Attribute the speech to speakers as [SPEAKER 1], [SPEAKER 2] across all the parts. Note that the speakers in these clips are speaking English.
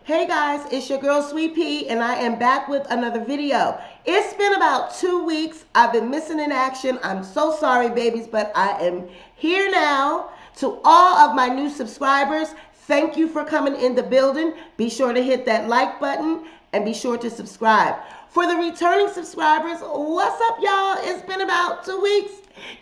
[SPEAKER 1] Hey guys, it's your girl Sweet Pea and I am back with another video. It's been about 2 weeks. I've been missing in action. I'm so sorry babies, but I am here now. To all of my new subscribers, thank you for coming in the building. Be sure to hit that like button and be sure to subscribe. For the returning subscribers, what's up y'all? It's been about 2 weeks.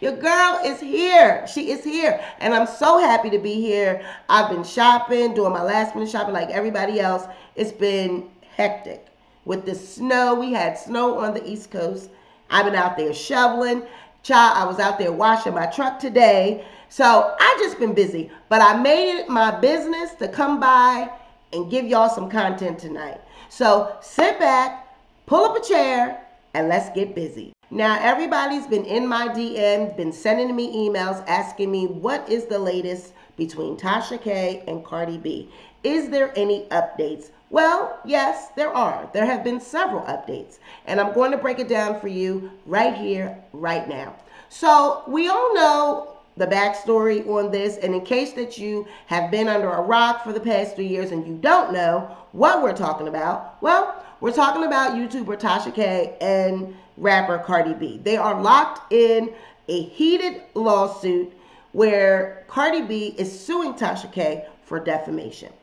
[SPEAKER 1] Your girl is here. She is here. And I'm so happy to be here. I've been shopping, doing my last minute shopping like everybody else. It's been hectic. With the snow, we had snow on the East Coast. I've been out there shoveling. Child, I was out there washing my truck today. So I just been busy. But I made it my business to come by and give y'all some content tonight. So sit back, pull up a chair, and let's get busy. Now, everybody's been in my DM, been sending me emails asking me what is the latest between Tasha K and Cardi B. Is there any updates? Well, yes, there are. There have been several updates, and I'm going to break it down for you right here, right now. So we all know the backstory on this, and in case that you have been under a rock for the past 3 years and you don't know what we're talking about, well, we're talking about YouTuber Tasha K and rapper Cardi B. They are locked in a heated lawsuit where Cardi B is suing Tasha K for defamation.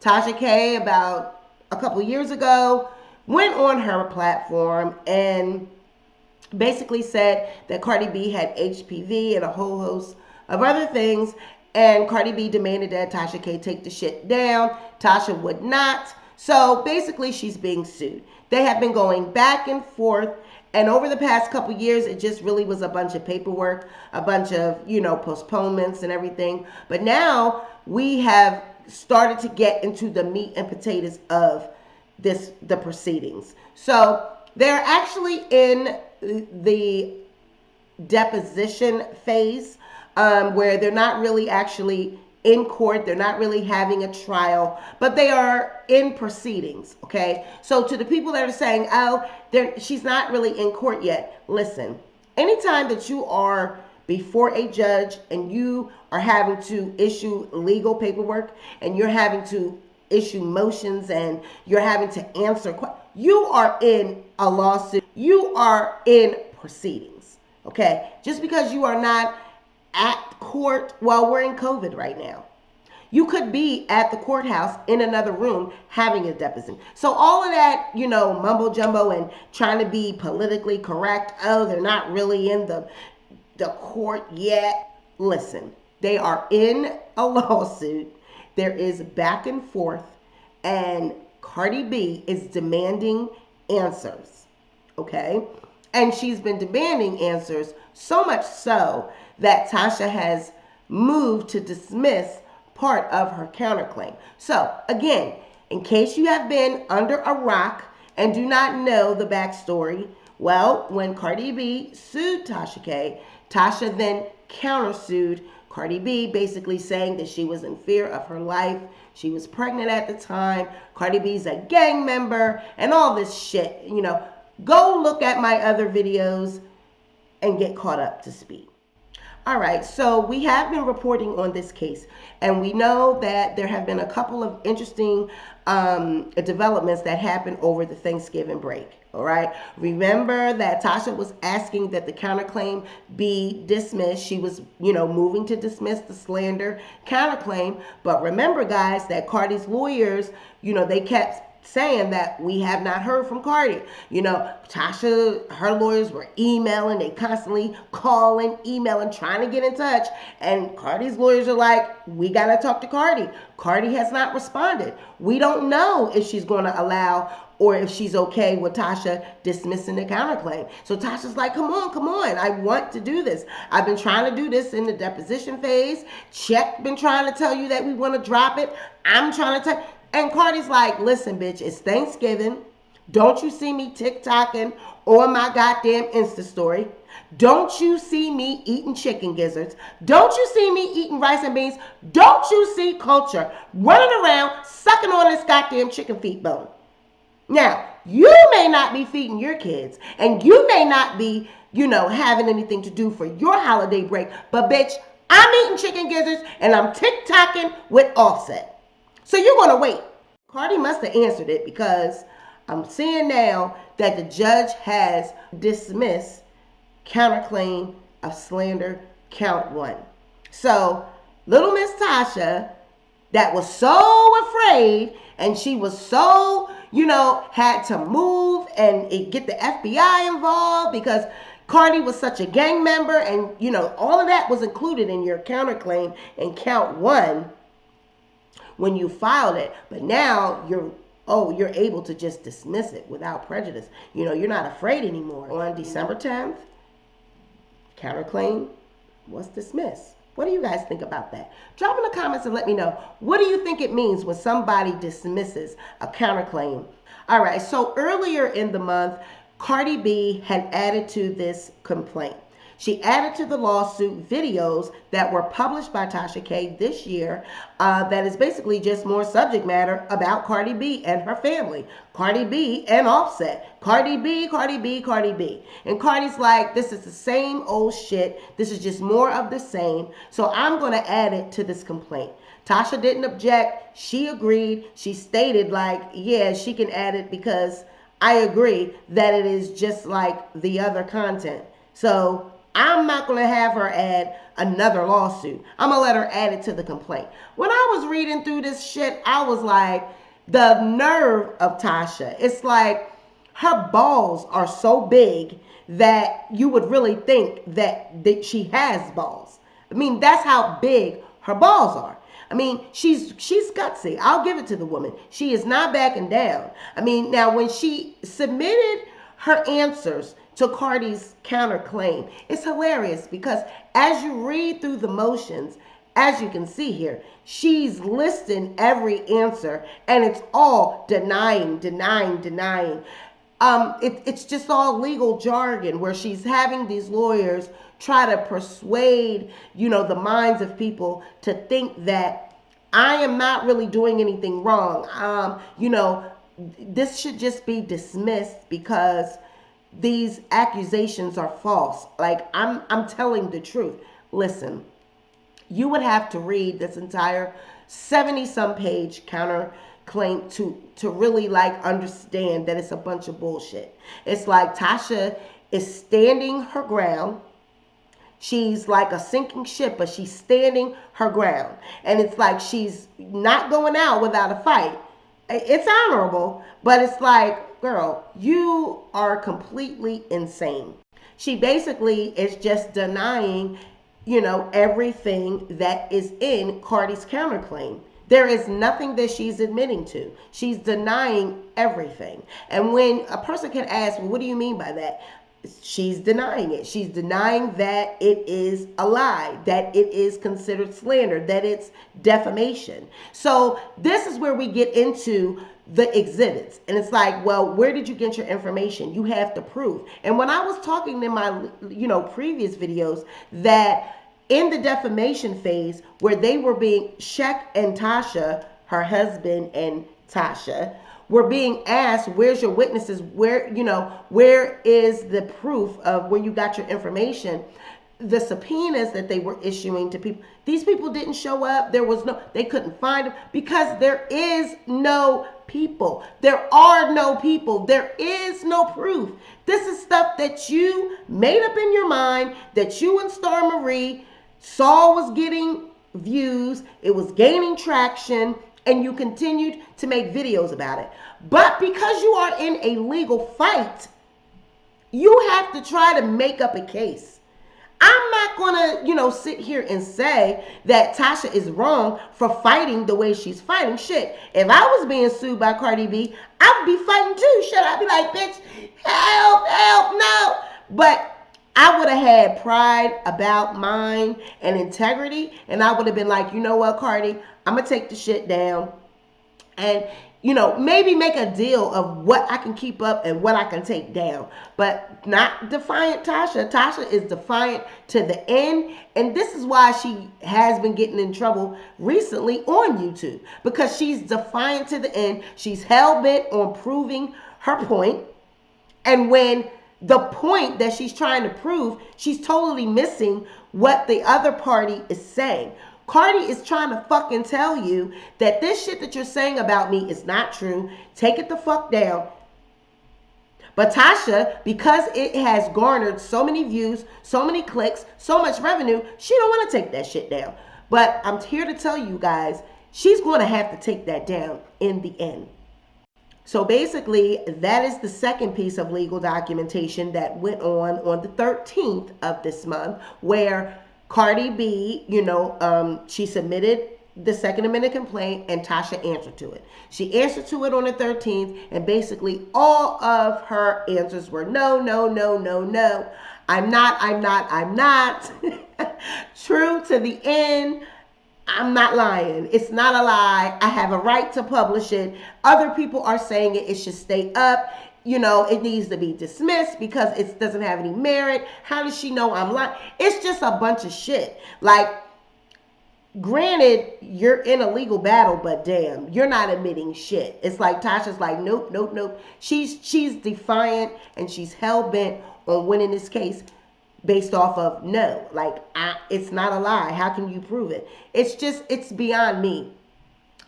[SPEAKER 1] Tasha K, about a couple years ago, went on her platform and basically said that Cardi B had HPV and a whole host of other things, and Cardi B demanded that Tasha K take the shit down. Tasha would not. So basically she's being sued. They have been going back and forth, and over the past couple years it just really was a bunch of paperwork, a bunch of, postponements and everything. But now we have started to get into the meat and potatoes of the proceedings. So they're actually in the deposition phase, where they're not really actually in court. They're not really having a trial, but they are in proceedings, okay? So to the people that are saying, oh, she's not really in court yet, listen, anytime that you are before a judge and you are having to issue legal paperwork and you're having to issue motions and you're having to answer, you are in a lawsuit. You are in proceedings, okay? Just because you are not at court, while we're in COVID right now, you could be at the courthouse in another room having a deposition. So all of that, mumbo jumbo and trying to be politically correct, oh, they're not really in the court yet. Listen, they are in a lawsuit. There is back and forth, and Cardi B is demanding answers, okay? And she's been demanding answers so much so that Tasha has moved to dismiss part of her counterclaim. So again, in case you have been under a rock and do not know the backstory, well, when Cardi B sued Tasha K, Tasha then countersued Cardi B, basically saying that she was in fear of her life. She was pregnant at the time. Cardi B's a gang member and all this shit. Go look at my other videos and get caught up to speed. All right, so we have been reporting on this case, and we know that there have been a couple of interesting developments that happened over the Thanksgiving break. All right, remember that Tasha was asking that the counterclaim be dismissed. She was, moving to dismiss the slander counterclaim. But remember, guys, that Cardi's lawyers, they kept saying that we have not heard from Cardi. Tasha, her lawyers were emailing, they constantly calling, emailing, trying to get in touch. And Cardi's lawyers are like, we got to talk to Cardi. Cardi has not responded. We don't know if she's going to allow or if she's okay with Tasha dismissing the counterclaim. So Tasha's like, come on, I want to do this. I've been trying to do this in the deposition phase. Check been trying to tell you that we want to drop it. I'm trying to tell. And Cardi's like, listen, bitch, it's Thanksgiving. Don't you see me TikToking on my goddamn Insta story? Don't you see me eating chicken gizzards? Don't you see me eating rice and beans? Don't you see Culture running around sucking on this goddamn chicken feet bone? Now, you may not be feeding your kids, and you may not be, having anything to do for your holiday break, but bitch, I'm eating chicken gizzards and I'm TikToking with Offset. So you're going to wait. Cardi must have answered it because I'm seeing now that the judge has dismissed counterclaim of slander count one. So little Miss Tasha, that was so afraid and she was so, had to move and get the FBI involved because Cardi was such a gang member and, all of that was included in your counterclaim in count one when you filed it. But now you're able to just dismiss it without prejudice. You're not afraid anymore. On December 10th, counterclaim was dismissed. What do you guys think about that? Drop in the comments and let me know. What do you think it means when somebody dismisses a counterclaim? All right, so earlier in the month, Cardi B had added to this complaint. She added to the lawsuit videos that were published by Tasha K this year that is basically just more subject matter about Cardi B and her family. Cardi B and Offset. Cardi B, Cardi B, Cardi B. And Cardi's like, this is the same old shit. This is just more of the same. So I'm going to add it to this complaint. Tasha didn't object. She agreed. She stated like, yeah, she can add it because I agree that it is just like the other content. So I'm not going to have her add another lawsuit. I'm going to let her add it to the complaint. When I was reading through this shit, I was like, the nerve of Tasha. It's like her balls are so big that you would really think that she has balls. I mean, that's how big her balls are. I mean, she's gutsy. I'll give it to the woman. She is not backing down. I mean, now when she submitted her answers to Cardi's counterclaim, it's hilarious because as you read through the motions, as you can see here, she's listing every answer and it's all denying. It's just all legal jargon where she's having these lawyers try to persuade, the minds of people to think that I am not really doing anything wrong. This should just be dismissed because these accusations are false. Like I'm telling the truth. Listen, you would have to read this entire 70-some page counterclaim to really like understand that it's a bunch of bullshit. It's like Tasha is standing her ground. She's like a sinking ship, but she's standing her ground. And it's like she's not going out without a fight. It's honorable, but it's like, girl, you are completely insane. She basically is just denying, everything that is in Cardi's counterclaim. There is nothing that she's admitting to. She's denying everything. And when a person can ask, well, what do you mean by that? She's denying it. She's denying that it is a lie, that it is considered slander, that it's defamation. So this is where we get into the exhibits. And it's like, well, where did you get your information? You have to prove. And when I was talking in my, previous videos that in the defamation phase where they were being, Shaq and Tasha, her husband and Tasha, were being asked, where's your witnesses? Where is the proof of where you got your information? The subpoenas that they were issuing to people, these people didn't show up. They couldn't find them because there is no people. There are no people. There is no proof. This is stuff that you made up in your mind, that you and Star Marie saw was getting views. It was gaining traction. And you continued to make videos about it. But because you are in a legal fight, you have to try to make up a case. I'm not going to, sit here and say that Tasha is wrong for fighting the way she's fighting. Shit, if I was being sued by Cardi B, I would be fighting too. Shit, I'd be like, bitch, help, no. But I would have had pride about mine and integrity. And I would have been like, you know what, Cardi? I'm going to take the shit down and, maybe make a deal of what I can keep up and what I can take down. But not defiant Tasha. Tasha is defiant to the end. And this is why she has been getting in trouble recently on YouTube. Because she's defiant to the end. She's hell-bent on proving her point. And when the point that she's trying to prove, she's totally missing what the other party is saying. Cardi is trying to fucking tell you that this shit that you're saying about me is not true. Take it the fuck down. But Tasha, because it has garnered so many views, so many clicks, so much revenue, she don't want to take that shit down. But I'm here to tell you guys, she's going to have to take that down in the end. So basically, that is the second piece of legal documentation that went on the 13th of this month, where Cardi B, she submitted the Second Amendment complaint and Tasha answered to it. She answered to it on the 13th, and basically all of her answers were no, no, no, no, no. I'm not. True to the end. I'm not lying. It's not a lie. I have a right to publish it. Other people are saying it should stay up. It needs to be dismissed because it doesn't have any merit. How does she know I'm lying? It's just a bunch of shit. Like, granted, you're in a legal battle, but damn, you're not admitting shit. It's like Tasha's like, nope, nope, nope. She's defiant and she's hell-bent on winning this case based off of no. Like, it's not a lie. How can you prove it? It's beyond me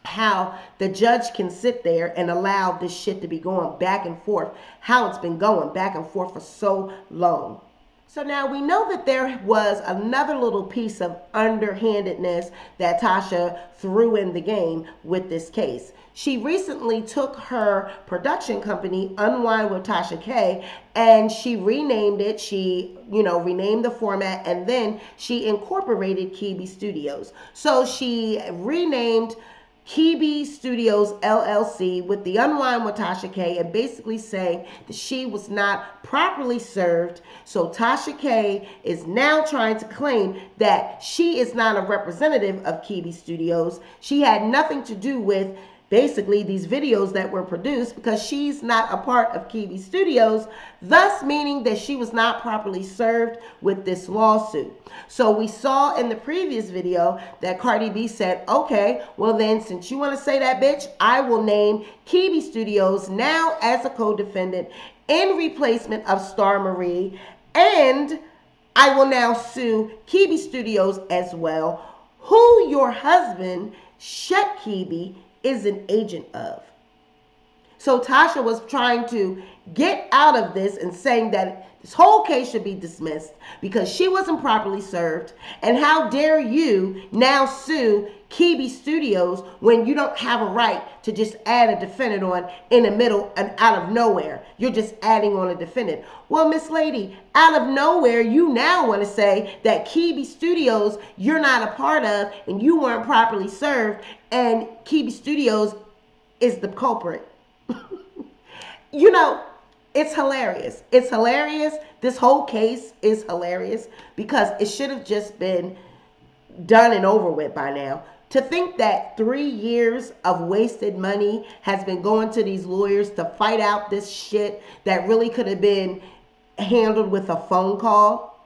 [SPEAKER 1] how the judge can sit there and allow this shit to be going back and forth, how it's been going back and forth for so long. So now we know that there was another little piece of underhandedness that Tasha threw in the game with this case. She recently took her production company, Unwind with Tasha K, and she renamed it. She, renamed the format, and then she incorporated Kiwi Studios. So she renamed Kiwi Studios LLC with the Unwind with Tasha K, and basically saying that she was not properly served. So Tasha K is now trying to claim that she is not a representative of Kiwi Studios. She had nothing to do with basically these videos that were produced because she's not a part of Kiwi Studios, thus meaning that she was not properly served with this lawsuit. So we saw in the previous video that Cardi B said, okay, well then, since you want to say that, bitch, I will name Kiwi Studios now as a co-defendant in replacement of Star Marie, and I will now sue Kiwi Studios as well, who your husband, Shet Kiwi, is an agent of. So Tasha was trying to get out of this and saying that this whole case should be dismissed because she wasn't properly served. And how dare you now sue Kiwi Studios when you don't have a right to just add a defendant on in the middle and out of nowhere. You're just adding on a defendant. Well, Miss Lady, out of nowhere, you now want to say that Kiwi Studios you're not a part of and you weren't properly served, and Kiwi Studios is the culprit. It's hilarious. It's hilarious. This whole case is hilarious because it should have just been done and over with by now. To think that 3 years of wasted money has been going to these lawyers to fight out this shit that really could have been handled with a phone call,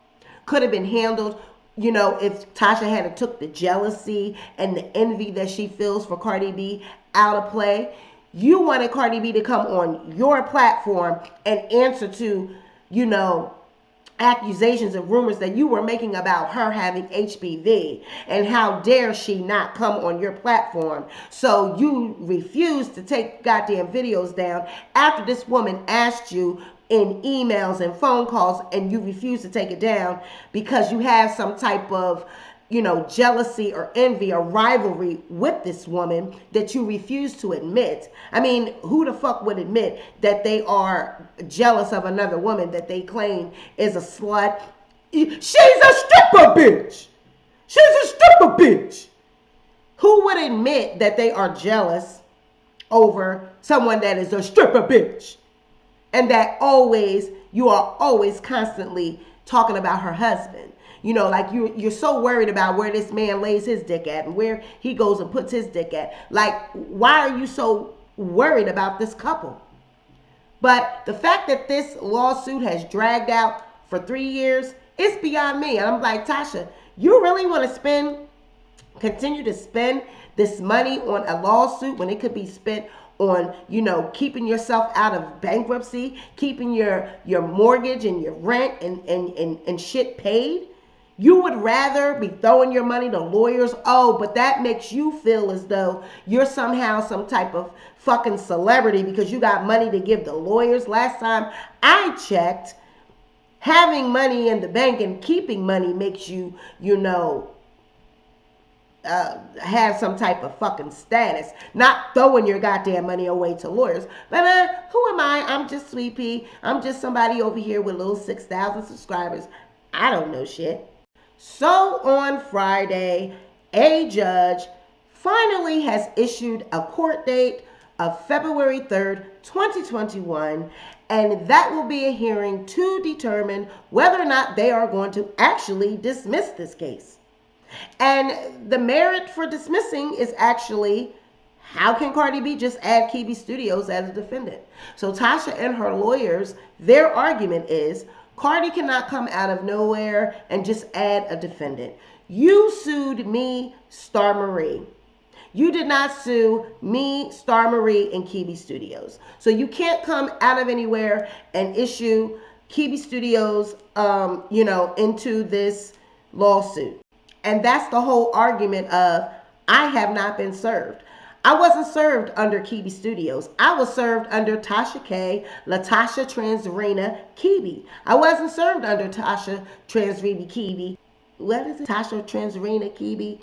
[SPEAKER 1] could have been handled, if Tasha had took the jealousy and the envy that she feels for Cardi B out of play. You wanted Cardi B to come on your platform and answer to, accusations and rumors that you were making about her having HPV, and how dare she not come on your platform. So you refused to take goddamn videos down after this woman asked you in emails and phone calls, and you refused to take it down because you have some type of jealousy or envy or rivalry with this woman that you refuse to admit. I mean, who the fuck would admit that they are jealous of another woman that they claim is a slut? She's a stripper bitch. She's a stripper bitch. Who would admit that they are jealous over someone that is a stripper bitch? And that you are always constantly talking about her husband. Like you're so worried about where this man lays his dick at and where he goes and puts his dick at. Like, why are you so worried about this couple? But the fact that this lawsuit has dragged out for 3 years, it's beyond me. And I'm like, Tasha, you really want to continue to spend this money on a lawsuit when it could be spent on, keeping yourself out of bankruptcy, keeping your mortgage and your rent and shit paid? You would rather be throwing your money to lawyers. Oh, but that makes you feel as though you're somehow some type of fucking celebrity because you got money to give to lawyers. Last time I checked, having money in the bank and keeping money makes you, have some type of fucking status, not throwing your goddamn money away to lawyers. But who am I? I'm just Sweet Pea. I'm just somebody over here with little 6,000 subscribers. I don't know shit. So on Friday, a judge finally has issued a court date of February 3rd, 2021, and that will be a hearing to determine whether or not they are going to actually dismiss this case. And the merit for dismissing is actually, how can Cardi B just add Kiwi Studios as a defendant? So Tasha and her lawyers, their argument is Cardi cannot come out of nowhere and just add a defendant. You sued me, Star Marie. You did not sue me, Star Marie, and Kiwi Studios. So you can't come out of anywhere and issue Kiwi Studios, into this lawsuit. And that's the whole argument of, I have not been served. I wasn't served under Kiwi Studios. I was served under Tasha K, Latasha Transrena Kiwi. I wasn't served under Tasha Transrena Kiwi. What is it? Tasha Transrena Kiwi?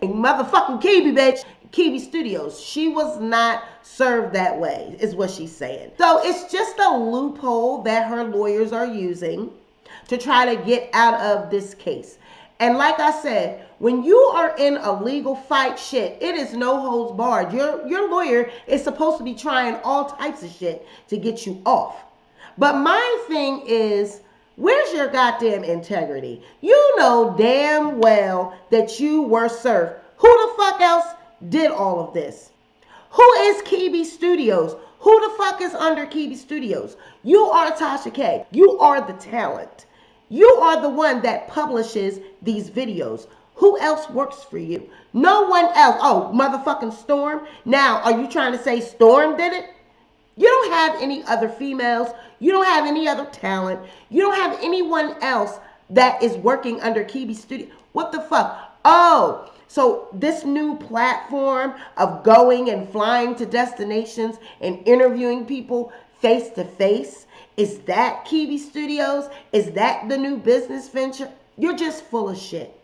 [SPEAKER 1] Motherfucking Kiwi, bitch. Kiwi Studios. She was not served that way, is what she's saying. So it's just a loophole that her lawyers are using to try to get out of this case. And like I said, when you are in a legal fight, shit, it is no holds barred. Your lawyer is supposed to be trying all types of shit to get you off. But my thing is, where's your goddamn integrity? You know damn well that you were served. Who the fuck else did all of this? Who is Kiwi Studios? Who the fuck is under Kiwi Studios? You are Tasha K. You are the talent. You are the one that publishes these videos. Who else works for you? No one else. Oh, motherfucking Storm. Now, are you trying to say Storm did it? You don't have any other females. You don't have any other talent. You don't have anyone else that is working under Kiwi Studio. What the fuck? Oh, so this new platform of going and flying to destinations and interviewing people face to face, is that Kiwi Studios? Is that the new business venture? You're just full of shit.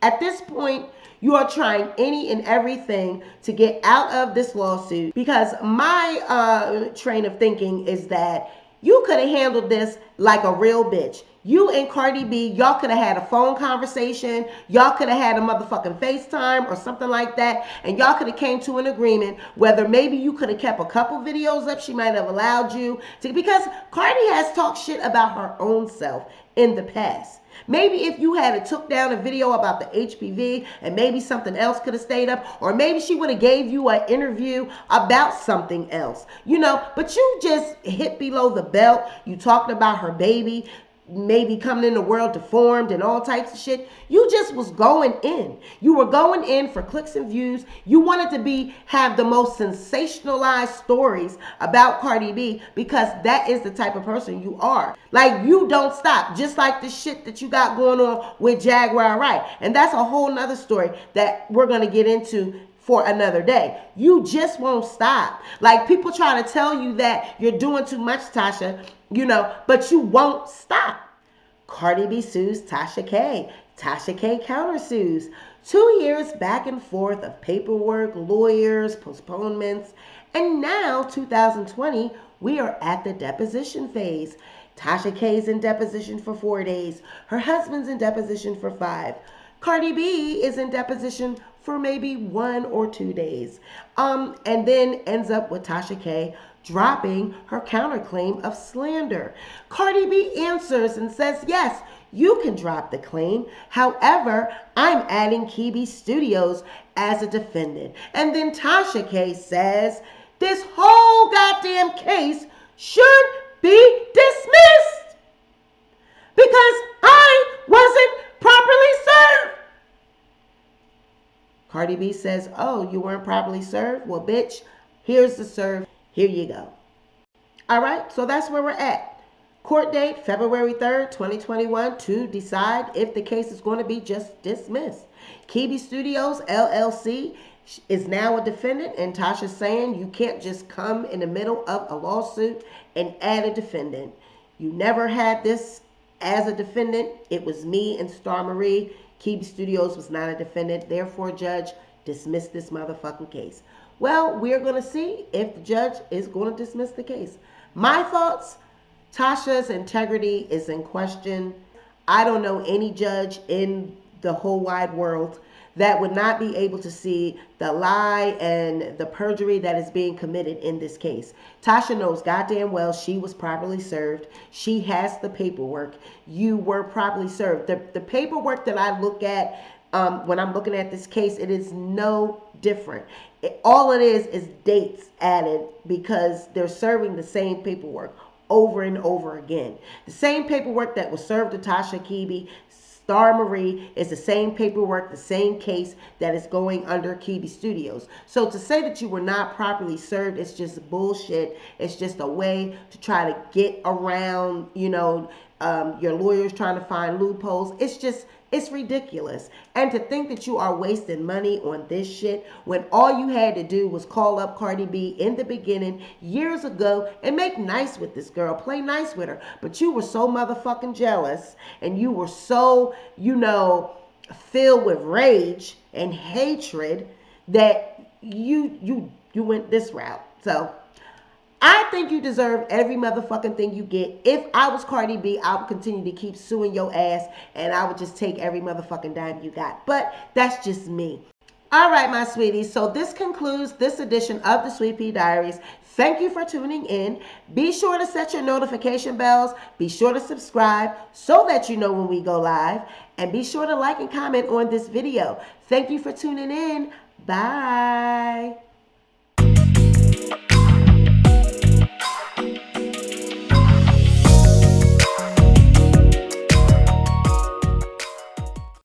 [SPEAKER 1] At this point, you are trying any and everything to get out of this lawsuit, because my train of thinking is that you could have handled this like a real bitch. You and Cardi B, y'all could have had a phone conversation. Y'all could have had a motherfucking FaceTime or something like that. And y'all could have came to an agreement whether maybe you could have kept a couple videos up. She might have allowed you to, because Cardi has talked shit about her own self in the past. Maybe if you had took down a video about the HPV and maybe something else could have stayed up, or maybe she would have gave you an interview about something else, but you just hit below the belt. You talked about her baby maybe coming in the world deformed and all types of shit. You just was going in. You were going in for clicks and views. You wanted to have the most sensationalized stories about Cardi B, because that is the type of person you are. Like, you don't stop. Just like the shit that you got going on with Jaguar Wright. And that's a whole nother story that we're going to get into for another day. You just won't stop. Like, people try to tell you that you're doing too much, Tasha, but you won't stop. Cardi B sues Tasha K. Tasha K countersues. 2 years back and forth of paperwork, lawyers, postponements, and now 2020, we are at the deposition phase. Tasha K is in deposition for 4 days. Her husband's in deposition for 5. Cardi B is in deposition for maybe 1 or 2 days. And then ends up with Tasha K dropping her counterclaim of slander. Cardi B answers and says, yes, you can drop the claim. However, I'm adding Kiwi Studios as a defendant. And then Tasha K says, this whole goddamn case should be dismissed because I wasn't properly served. Cardi B says, oh, you weren't properly served? Well, bitch, here's the serve. Here you go. All right, so that's where we're at. Court date February 3rd, 2021 to decide if the case is going to be just dismissed. Kiwi Studios LLC is now a defendant, and Tasha's saying you can't just come in the middle of a lawsuit and add a defendant. You never had this as a defendant. It was me and Star Marie. Kiwi Studios was not a defendant. Therefore, judge, dismiss this motherfucking case. Well, we're going to see if the judge is going to dismiss the case. My thoughts, Tasha's integrity is in question. I don't know any judge in the whole wide world that would not be able to see the lie and the perjury that is being committed in this case. Tasha knows goddamn well she was properly served. She has the paperwork. You were properly served. The paperwork that I look at when I'm looking at this case, it is no different. All it is dates added because they're serving the same paperwork over and over again. The same paperwork that was served to Tasha Kiwi, Star Marie, is the same paperwork, the same case that is going under Kiwi Studios. So to say that you were not properly served, it's just bullshit. It's just a way to try to get around, your lawyers trying to find loopholes. It's ridiculous. And to think that you are wasting money on this shit when all you had to do was call up Cardi B in the beginning years ago and make nice with this girl, play nice with her. But you were so motherfucking jealous and you were so, filled with rage and hatred that you went this route. So I think you deserve every motherfucking thing you get. If I was Cardi B, I would continue to keep suing your ass and I would just take every motherfucking dime you got. But that's just me. All right, my sweeties. So this concludes this edition of the Sweet Pea Diaries. Thank you for tuning in. Be sure to set your notification bells. Be sure to subscribe so that you know when we go live. And be sure to like and comment on this video. Thank you for tuning in. Bye.